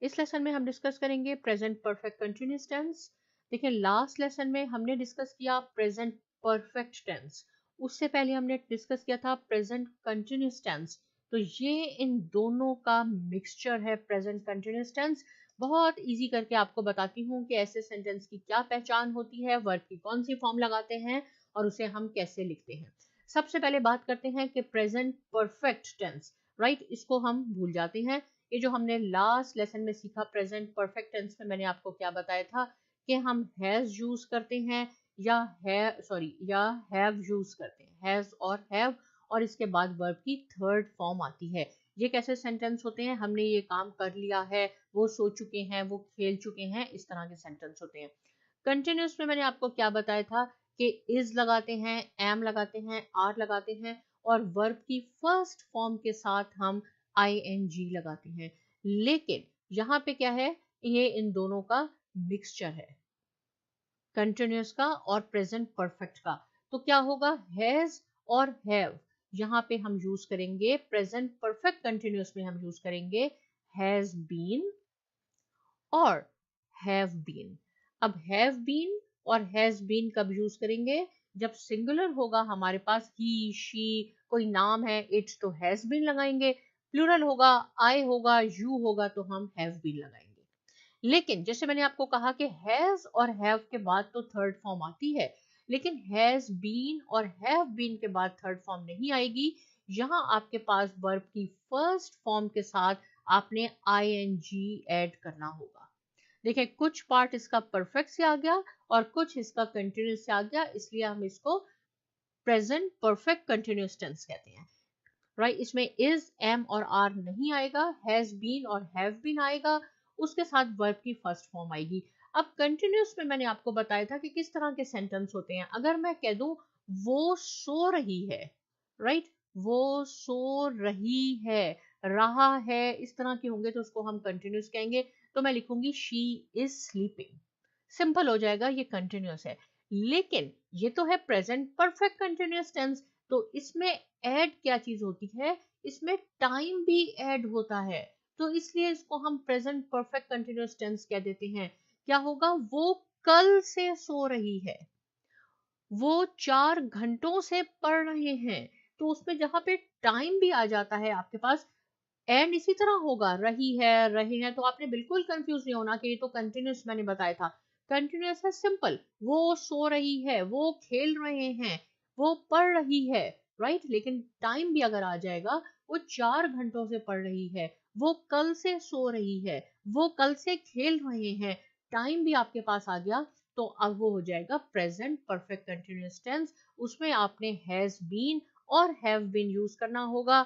इस लेसन में हम डिस्कस करेंगे प्रेजेंट परफेक्ट कंटिन्यूअस टेंस। देखिए लास्ट लेसन में हमने डिस्कस किया प्रेजेंट परफेक्ट टेंस, उससे पहले हमने डिस्कस किया था प्रेजेंट कंटिन्यूअस टेंस। तो ये इन दोनों का मिक्सचर है प्रेजेंट कंटिन्यूअस टेंस। बहुत इजी करके आपको बताती हूँ कि ऐसे सेंटेंस की क्या पहचान होती है, वर्ब की कौन सी फॉर्म लगाते हैं और उसे हम कैसे लिखते हैं। सबसे पहले बात करते हैं कि प्रेजेंट परफेक्ट टेंस, राइट, इसको हम भूल जाते हैं। ये जो हमने लास्ट लेसन में सीखा प्रेजेंट परफेक्ट टेंस में मैंने आपको क्या बताया था कि हम हैज यूज करते हैं या हैव यूज करते हैं, हैज और हैव, और इसके बाद वर्ब की थर्ड फॉर्म आती है। ये कैसे सेंटेंस होते हैं, हमने ये काम कर लिया है, वो सो चुके हैं, वो खेल चुके हैं, इस तरह के सेंटेंस होते हैं। कंटिन्यूस में मैंने आपको क्या बताया था कि इज लगाते हैं, एम लगाते हैं, आर लगाते हैं और वर्ब की फर्स्ट फॉर्म के साथ हम ing लगाते हैं। लेकिन यहाँ पे क्या है, ये इन दोनों का मिक्सचर है, कंटिन्यूअस का और प्रेजेंट परफेक्ट का। तो क्या होगा, हैज और हैव, यहाँ पे हम यूज करेंगे प्रेजेंट परफेक्ट कंटिन्यूअस में हम यूज करेंगे हैज बीन और हैव बीन। अब हैव बीन और हैज बीन कब यूज करेंगे, जब सिंगुलर होगा हमारे पास ही शी, कोई नाम है इट, तो हैज बीन लगाएंगे। प्लूरल होगा, आई होगा, यू होगा, तो हम हैव बीन लगाएंगे। लेकिन जैसे मैंने आपको कहा कि हैज और हैव के बाद तो थर्ड फॉर्म आती है, लेकिन हैज बीन और हैव बीन के बाद थर्ड फॉर्म नहीं आएगी। यहां आपके पास वर्ब की फर्स्ट फॉर्म के साथ आपने ing ऐड करना होगा। देखिए कुछ पार्ट इसका परफेक्ट से आ गया और कुछ इसका कंटिन्यूस से आ गया, इसलिए हम इसको प्रेजेंट परफेक्ट कंटिन्यूस टेंस कहते हैं, राइट। इसमें इज, एम और आर नहीं आएगा, हैज बीन और हैव बीन आएगा, उसके साथ वर्ब की फर्स्ट फॉर्म आएगी। अब कंटिन्यूस में मैंने आपको बताया था कि किस तरह के सेंटेंस होते हैं। अगर मैं कह दूं वो सो रही है, राइट, वो सो रही है, रहा है, इस तरह के होंगे तो उसको हम कंटिन्यूस कहेंगे। तो मैं लिखूंगी शी इज स्लीपिंग, सिंपल हो जाएगा, ये कंटिन्यूस है। लेकिन ये तो है प्रेजेंट परफेक्ट कंटिन्यूस टेंस, तो इसमें ऐड क्या चीज होती है, इसमें टाइम भी ऐड होता है, तो इसलिए इसको हम प्रेजेंट परफेक्ट कंटिन्यूअस टेंस कह देते हैं। क्या होगा, वो कल से सो रही है, वो 4 घंटों से पढ़ रहे हैं, तो उसमें जहां पे टाइम भी आ जाता है आपके पास, एंड इसी तरह होगा रही है, रहे हैं, तो आपने बिल्कुल कंफ्यूज नहीं होना कि ये तो कंटिन्यूस मैंने बताया था। कंटिन्यूस है सिंपल, वो सो रही है, वो खेल रहे हैं, वो पढ़ रही है, राइट। लेकिन टाइम भी अगर आ जाएगा, वो 4 घंटों से पढ़ रही है, वो कल से सो रही है, वो कल से खेल रहे हैं, टाइम भी आपके पास आ गया, तो अब वो हो जाएगा प्रेजेंट परफेक्ट कंटिन्यूअस टेंस। उसमें आपने हैज बीन और हैव बीन यूज करना होगा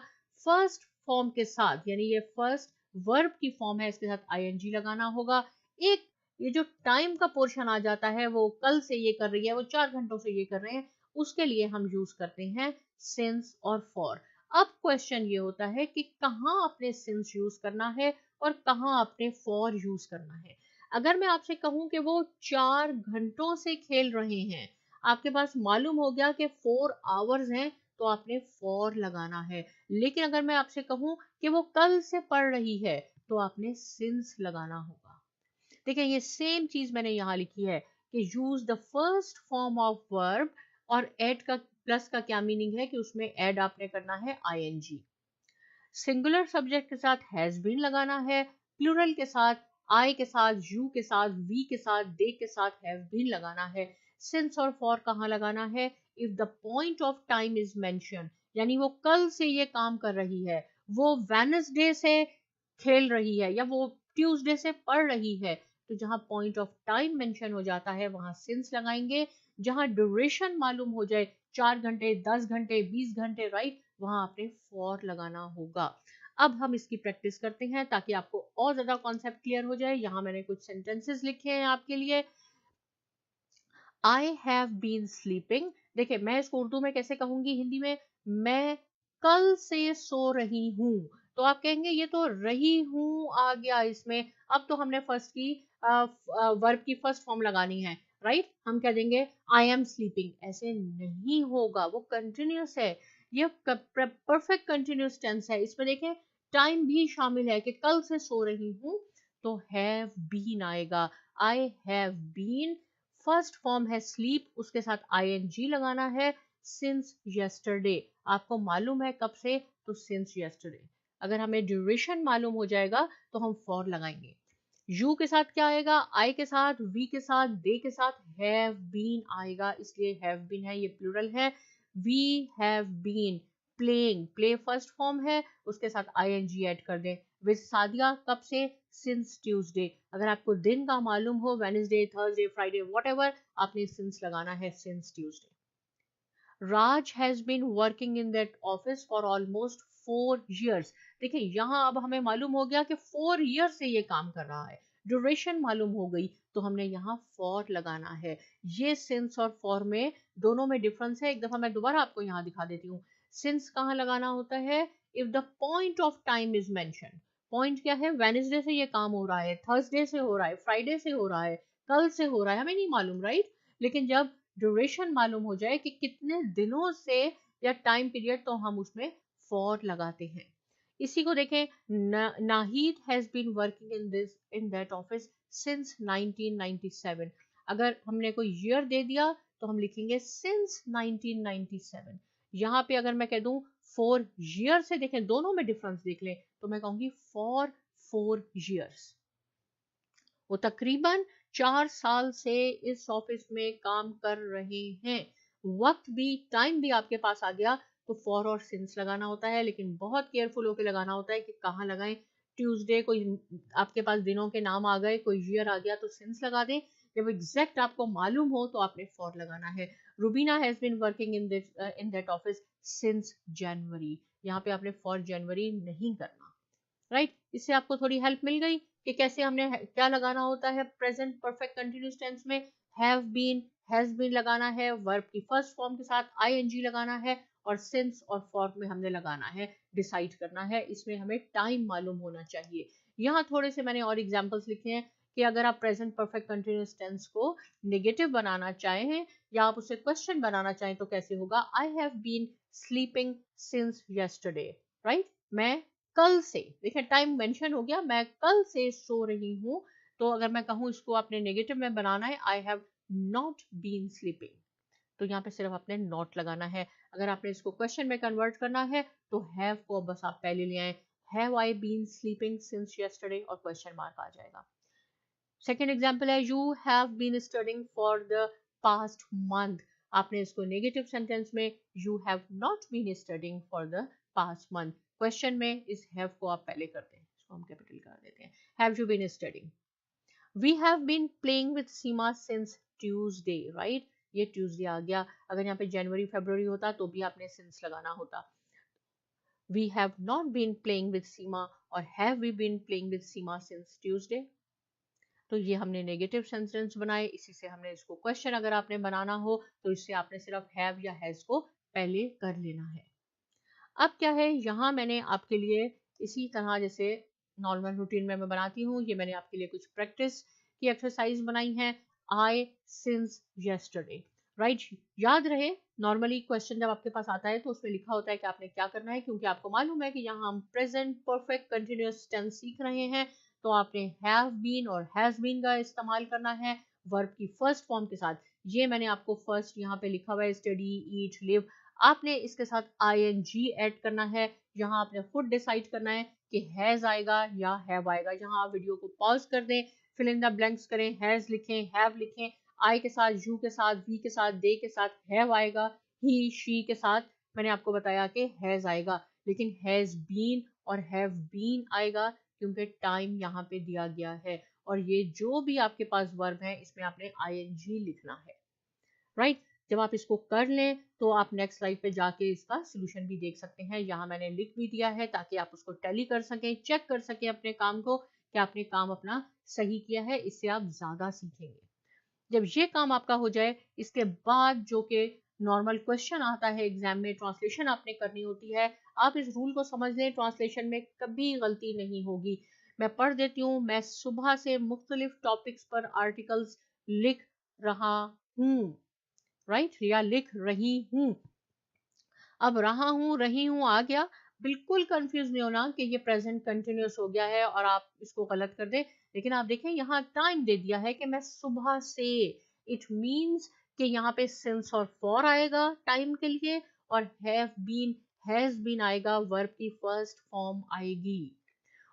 फर्स्ट फॉर्म के साथ, यानी ये फर्स्ट वर्ब की फॉर्म है, इसके साथ ing लगाना होगा। एक ये जो टाइम का पोर्शन आ जाता है, वो कल से ये कर रही है, वो 4 घंटों से ये कर रहे हैं, उसके लिए हम यूज करते हैं सिंस और फॉर। अब क्वेश्चन ये होता है कि कहाँ आपने सिंस यूज करना है और कहाँ आपने फॉर यूज करना है। अगर मैं आपसे कहूं कि वो 4 घंटों से खेल रहे हैं, आपके पास मालूम हो गया कि 4 आवर्स हैं, तो आपने फॉर लगाना है। लेकिन अगर मैं आपसे कहूं कि वो कल से पढ़ रही है, तो आपने सिंस लगाना होगा। देखिए ये सेम चीज मैंने यहाँ लिखी है कि use the first form of verb, और एड का प्लस का क्या मीनिंग है कि उसमें एड आपने करना है ing। सिंगुलर सब्जेक्ट के साथ हैज बीन लगाना है, प्लूरल के साथ आई के साथ, यू के साथ, वी के साथ, दे के साथ हैव बीन लगाना है। सिंस और फॉर कहाँ लगाना है, if the point of time is mention, यानी वो कल से ये काम कर रही है, वो वेडनेसडे से खेल रही है, या वो ट्यूसडे से पढ़ रही है, तो जहां पॉइंट ऑफ टाइम मेंशन हो जाता है वहां सिंस लगाएंगे। जहां ड्यूरेशन मालूम हो जाए, 4 घंटे, 10 घंटे, 20 घंटे, राइट, वहां आपने फॉर लगाना होगा। अब हम इसकी प्रैक्टिस करते हैं ताकि आपको और ज्यादा कॉन्सेप्ट क्लियर हो जाए। यहाँ मैंने कुछ सेंटेंसेस लिखे हैं आपके लिए। आई हैव बीन स्लीपिंग, देखिए मैं इसको उर्दू में कैसे कहूंगी, हिंदी में, मैं कल से सो रही हूँ। तो आप कहेंगे ये तो रही हूँ आ गया इसमें, अब तो हमने फर्स्ट की वर्ब की फर्स्ट फॉर्म लगानी है, राइट। हम कह देंगे आई एम स्लीपिंग, ऐसे नहीं होगा, वो कंटिन्यूस है, ये परफेक्ट कंटिन्यूस टेंस है। इसमें देखें टाइम भी शामिल है कि कल से सो रही हूँ, तो हैव बीन आएगा। I have been, first form है स्लीप, उसके साथ ing लगाना है, सिंस यस्टरडे। आपको मालूम है कब से, तो सिंस यस्टरडे। अगर हमें ड्यूरेशन मालूम हो जाएगा तो हम फॉर लगाएंगे। यू के साथ क्या आएगा, आई के साथ, वी के साथ, दे के साथ हैव बीन आएगा, इसलिए हैव बीन है, ये प्लूरल है। We have been playing, play first form है, उसके साथ ing ऐड कर दें। विद सादिया, कब से, सिंस ट्यूसडे। अगर आपको दिन का मालूम हो, वेडनेसडे, थर्सडे, फ्राइडे, व्हाटएवर, आपने सिंस लगाना है, since Tuesday. Raj has been working in that office for almost 4 years। देखिए यहाँ अब हमें मालूम हो गया कि 4 years से ये काम कर रहा है, ड्यूरेशन मालूम हो गई, तो हमने यहाँ फॉर लगाना है। ये सिंस और फॉर में दोनों में डिफरेंस है। एक दफा मैं दोबारा आपको यहाँ दिखा देती हूँ। सिंस कहाँ लगाना होता है, if the point of time is mention. Point क्या है, वेडनेसडे से ये काम हो रहा है, थर्सडे से हो रहा है, फ्राइडे से हो रहा है, कल से हो रहा है, हमें नहीं मालूम, राइट। लेकिन जब ड्यूरेशन मालूम हो जाए कि कितने दिनों से या टाइम पीरियड, तो हम उसमें फॉर लगाते हैं। इसी को देखें, Nahid has been working in that office since 1997। अगर हमने कोई ईयर दे दिया तो हम लिखेंगे सिंस 1997। यहाँ पे अगर मैं कह दूं 4 years से, देखें दोनों में डिफरेंस देख लें, तो मैं कहूंगी फॉर 4 years। वो तकरीबन 4 साल से इस ऑफिस में काम कर रहे हैं। वक्त भी, टाइम भी आपके पास आ गया तो फॉर और सिंस लगाना होता है, लेकिन बहुत केयरफुल होकर लगाना होता है कि कहाँ लगाएं। ट्यूसडे, कोई आपके पास दिनों के नाम आ गए, कोई ईयर आ गया तो सिंस लगा दें। जब एग्जैक्ट आपको मालूम हो तो आपने फॉर लगाना है। Rubina has been working in that office since January. यहाँ पे आपने फॉर जनवरी नहीं करना, राइट। इससे आपको थोड़ी हेल्प मिल गई कि कैसे हमने क्या लगाना होता है। प्रेजेंट परफेक्ट कंटिन्यूअस टेंस में हैव बीन, हैज बीन लगाना है, वर्ब की फर्स्ट फॉर्म के साथ ing लगाना है, और सिंस और फॉर में हमने लगाना है, डिसाइड करना है। इसमें हमें टाइम मालूम होना चाहिए। यहाँ थोड़े से मैंने और एग्जांपल्स लिखे हैं कि अगर आप प्रेजेंट परफेक्ट कंटिन्यूअस टेंस को नेगेटिव बनाना चाहें या आप उसे क्वेश्चन बनाना चाहें तो कैसे होगा। I have been sleeping since yesterday, right. मैं कल से, देखिए टाइम मेंशन हो गया, मैं कल से सो रही हूँ। तो अगर मैं कहूँ इसको आपने नेगेटिव में बनाना है, I have not been sleeping, तो यहाँ पे सिर्फ आपने नॉट लगाना है। अगर आपने इसको क्वेश्चन में कन्वर्ट करना है तो हैव को बस आप पहले ले आए, have I been sleeping since yesterday, और क्वेश्चन मार्क आ जाएगा। सेकेंड एग्जाम्पल है, you have been studying for the past month. आपने इसको नेगेटिव सेंटेंस में, you have not been studying for the past month. Question में इस हैव को आप पहले करते हैं, इसको हम कैपिटल कर देते हैं, have you been studying. We have been playing with Seema since Tuesday, right. ये ट्यूसडे आ गया। अगर यहाँ पे जनवरी फरवरी होता तो भी आपने सिंस लगाना होता। We have not been playing with Seema, और have we been playing with Seema since Tuesday. तो ये हमने नेगेटिव सेंटेंस बनाए। इसी से हमने इसको क्वेश्चन अगर आपने बनाना हो तो इससे आपने सिर्फ हैव या हैज को पहले कर लेना है। अब क्या है, यहाँ मैंने आपके लिए इसी तरह जैसे नॉर्मल रूटीन में मैं बनाती हूँ, ये मैंने आपके लिए कुछ प्रैक्टिस की एक्सरसाइज बनाई है। आई सिंस यस्टरडे, राइट। याद रहे, नॉर्मली क्वेश्चन जब आपके पास आता है तो उसमें लिखा होता है कि आपने क्या करना है, क्योंकि आपको मालूम है कि यहाँ हम प्रेजेंट परफेक्ट कंटिन्यूअस टेंस सीख रहे हैं, तो आपने हैव बीन और हैज बीन का इस्तेमाल करना है वर्ब की फर्स्ट फॉर्म के साथ। ये मैंने आपको फर्स्ट यहाँ पे लिखा हुआ है, स्टडी, ईट, लिव। आपने इसके साथ ing ऐड करना है। यहाँ आपने खुद डिसाइड करना है कि हैज आएगा या हैव आएगा। यहाँ आप वीडियो को पॉज कर दें, फिल इन द ब्लैंक्स करें, हैज लिखें, हैव लिखें, आई के साथ, यू के साथ, वी के साथ, दे के साथ हैव आएगा, ही शी के साथ मैंने आपको बताया कि हैज आएगा, लेकिन हैज बीन और हैव बीन आएगा क्योंकि टाइम यहाँ पे दिया गया है। और ये जो भी आपके पास वर्ब है इसमें आपने ing लिखना है, राइट। जब आप इसको कर लें तो आप नेक्स्ट स्लाइड पे जाके इसका सोल्यूशन भी देख सकते हैं। यहाँ मैंने लिख भी दिया है ताकि आप उसको टैली कर सकें, चेक कर सकें अपने काम को कि आपने काम अपना सही किया है। इससे आप ज्यादा सीखेंगे। जब ये काम आपका हो जाए, इसके बाद जो कि नॉर्मल क्वेश्चन आता है एग्जाम में, ट्रांसलेशन आपने करनी होती है। आप इस रूल को समझ लें, ट्रांसलेशन में कभी गलती नहीं होगी। मैं पढ़ देती हूँ। मैं सुबह से मुख्तलिफ टॉपिक्स पर आर्टिकल्स लिख रहा हूँ, राइट, या लिख रही हूँ। अब रहा हूँ, रही हूँ आ गया, बिल्कुल कंफ्यूज नहीं होना कि ये प्रेजेंट कंटिन्यूस हो गया है और आप इसको गलत कर दें। लेकिन आप देखें यहाँ टाइम दे दिया है कि मैं सुबह से, इट मीन्स कि यहाँ पे सिंस और फॉर आएगा टाइम के लिए, और हैव बीन, हैज बीन आएगा, वर्ब की फर्स्ट फॉर्म आएगी।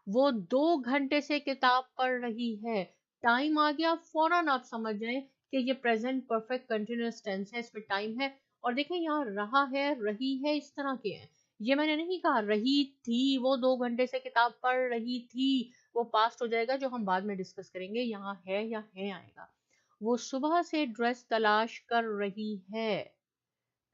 वो 2 घंटे से किताब पढ़ रही है, टाइम आ गया, फौरन आप समझ जाएं कि ये प्रेजेंट परफेक्ट कंटिन्यूअस टेंस है, इसमें टाइम है। और देखें यहाँ रहा है, रही है, इस तरह के हैं। ये मैंने नहीं कहा रही थी, वो 2 घंटे से किताब पढ़ रही थी, वो पास्ट हो जाएगा जो हम बाद में डिस्कस करेंगे। यहाँ है या है आएगा। वो सुबह से ड्रेस तलाश कर रही है,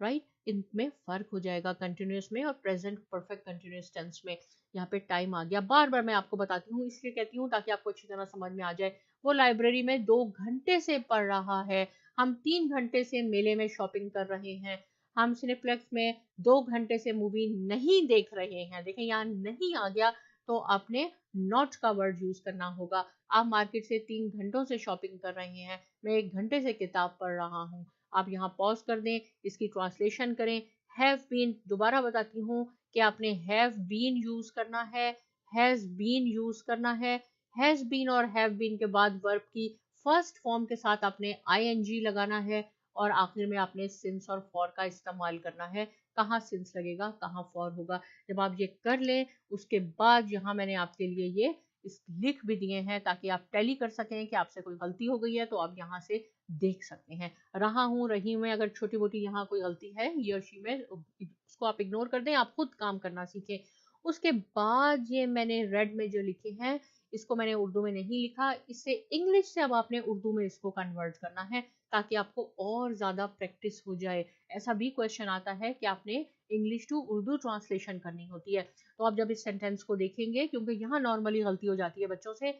राइट। इनमें फर्क हो जाएगा कंटिन्यूस में और प्रेजेंट परफेक्ट कंटिन्यूस टेंस में। यहाँ पे टाइम आ गया, बार बार मैं आपको बताती हूँ, इसलिए कहती हूँ ताकि आपको अच्छी तरह समझ में आ जाए। वो लाइब्रेरी में 2 घंटे से पढ़ रहा है, हम 3 घंटे से मेले में शॉपिंग कर रहे हैं, हम सिनेप्लेक्स में 2 घंटे से मूवी नहीं देख रहे हैं। देखें यहाँ नहीं आ गया तो आपने नॉट का वर्ड यूज करना होगा। आप मार्केट से 3 घंटों से शॉपिंग कर रहे हैं, मैं 1 घंटे से किताब पढ़ रहा हूँ। आप यहाँ पॉज कर दें, इसकी ट्रांसलेशन करें। हैव बीन, दोबारा बताती हूँ कि आपने हैव बीन यूज करना है, हैज बीन यूज करना है। हैज बीन और हैव बीन के बाद वर्ब की फर्स्ट फॉर्म के साथ आपने आईएनजी लगाना है, और आखिर में आपने सिंस और फॉर का इस्तेमाल करना है। कहाँ सिंस लगेगा, कहाँ फॉर होगा। जब आप ये कर लें उसके बाद यहाँ मैंने आपके लिए ये इस लिख भी दिए हैं ताकि आप टैली कर सकें कि आपसे कोई गलती हो गई है तो आप यहाँ से देख सकते हैं। रहा हूँ, रही में अगर छोटी मोटी यहाँ कोई गलती है ये और शी में, उसको आप इग्नोर कर दें, आप खुद काम करना सीखें। उसके बाद ये मैंने रेड में जो लिखे हैं इसको मैंने उर्दू में नहीं लिखा, इससे इंग्लिश से अब आपने उर्दू में इसको कन्वर्ट करना है ताकि आपको और ज्यादा प्रैक्टिस हो जाए। ऐसा भी क्वेश्चन आता है कि आपने इंग्लिश टू उर्दू ट्रांसलेशन करनी होती है। तो आप जब इस सेंटेंस को देखेंगे, क्योंकि यहाँ नॉर्मली गलती हो जाती है बच्चों से,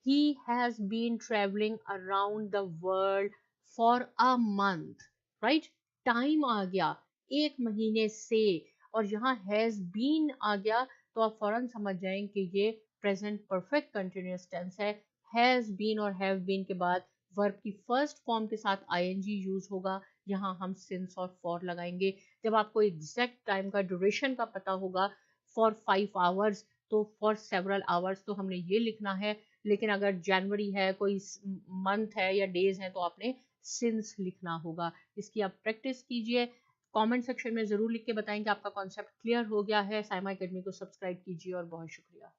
he has been traveling around the world for a month, right? Time आ गया 1 महीने से, और यहाँ has been आ गया तो आप फौरन समझ जाएं कि ये प्रेजेंट परफेक्ट कंटिन्यूअस टेंस है। has been और have been के बाद वर्ब की फर्स्ट फॉर्म के साथ ing यूज होगा, यहाँ हम सिंस और फॉर लगाएंगे। जब आपको एग्जैक्ट टाइम का ड्यूरेशन का पता होगा, फॉर 5 आवर्स तो फॉर सेवरल आवर्स तो हमने ये लिखना है। लेकिन अगर जनवरी है, कोई मंथ है या डेज है तो आपने सिंस लिखना होगा। इसकी आप प्रैक्टिस कीजिए। कमेंट सेक्शन में ज़रूर लिख के बताएं कि आपका कॉन्सेप्ट क्लियर हो गया है। साइमा एकेडमी को सब्सक्राइब कीजिए और बहुत शुक्रिया।